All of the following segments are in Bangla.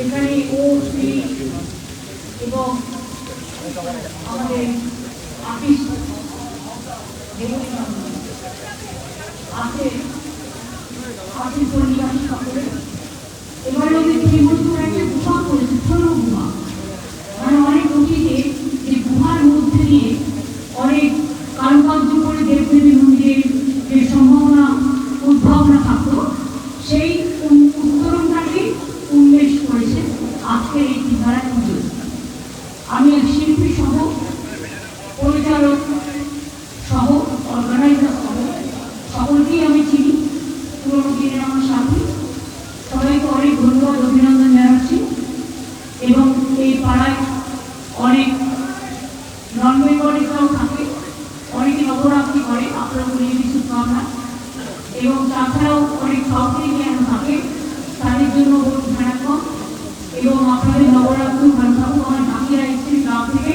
এখানে ও শ্রী এবং আমাদের আপিস আছে আপিস পরিবাস সকলে এবারে ওদের শ্রীমন্ত্র একটা গুহা করেছে, ছোট গুহা, মানে অনেক অতীতে যে গুহার মধ্যে দিয়ে অনেক কারুকার্য করে দেবদেবী মন্দিরের যে সম্ভাবনা উদ্ভাবনা থাকতো সেই উত্তরণটাকে উন্মেষ করেছে আজকের এই ধারায় পুজো। আমি এক শিল্পী সহ, পরিচালক সহ, অর্গানাইজার সহ সকলকেই আমি চিনি, পুরোনো দিনের আমার সাথী, সবাইকে অনেক ধন্যবাদ অভিনন্দন জানাচ্ছি। এবং এই পাড়ায় অনেক নন বেঙ্গলিরাও থাকে, অনেকে নবরাত্রি করে, আপনারা বলি কিছু ভাবনা, এবং তাছাড়াও অনেক সাউথ ইন্ডিয়ান থাকে, তাদের জন্য ভ্যানাকম। এবং আপনাদের নবরাত্রি ভালো থাকুক। আমার বাকিরা এসেছেন গ্রাম থেকে,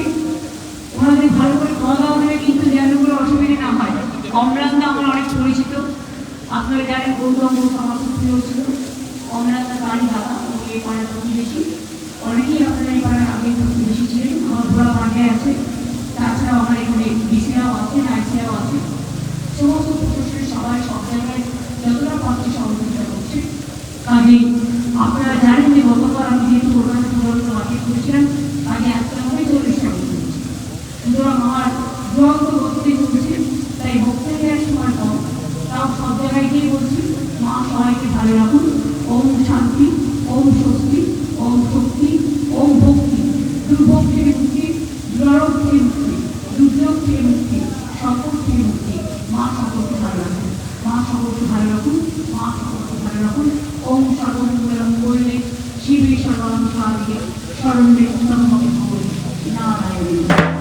ওনাদের ভালো করে খাওয়া দাওয়া দেবে, কিন্তু যেন কোনো অসুবিধা না হয়। অমরান্দা আমার অনেক পরিচিত, আপনারা জানেন গৌতম ঘোষ আমার খুব প্রিয় ছিল। অমরান্দা তারই দাদা, উনি এই পাড়ার প্রতিবেশী, অনেকেই আপনারা এই পাড়ার আগে প্রতিবেশী ছিলেন। আমার ঘোড়া পাড়ায় আছে, তাছাড়াও আমার এখানে বিসিরাও আছে, নাইসিরাও আছে, সমস্ত প্রশাসনের সবাই সব জায়গায় যতটা পাচ্ছে সহযোগিতা করছে। কাজেই আপনারা জানেন যে গতবার আমি যেহেতু ওখানে পুরোনো মার্কেট করেছিলাম, কাজে একটা মনে 40 টাকা করেছি। সুতরাং আমার দুরন্ত ভক্তি চলছে, তাই ভক্তি দেওয়ার সময় কম, তাও সব জায়গায় গিয়ে বলছি মা সবাইকে ভালো রাখুন। ওম শান্তি, ওম স্বস্তি, ওম শক্তি, ওম ভক্তি, দুর্ভোগ থেকে মুক্তি, দুরারোগ থেকে মুক্তি, দুর্যোগ থেকে মুক্তি, সকল থেকে মুক্তি। মা সকলকে ভালো রাখুন, মা সকলকে ভালো রাখুন, মা সকলকে ভালো রাখুন। ওম সর্বমঙ্গলম বললে শিবে সর্বানন্দ শরণে উত্তম নারায়ণ।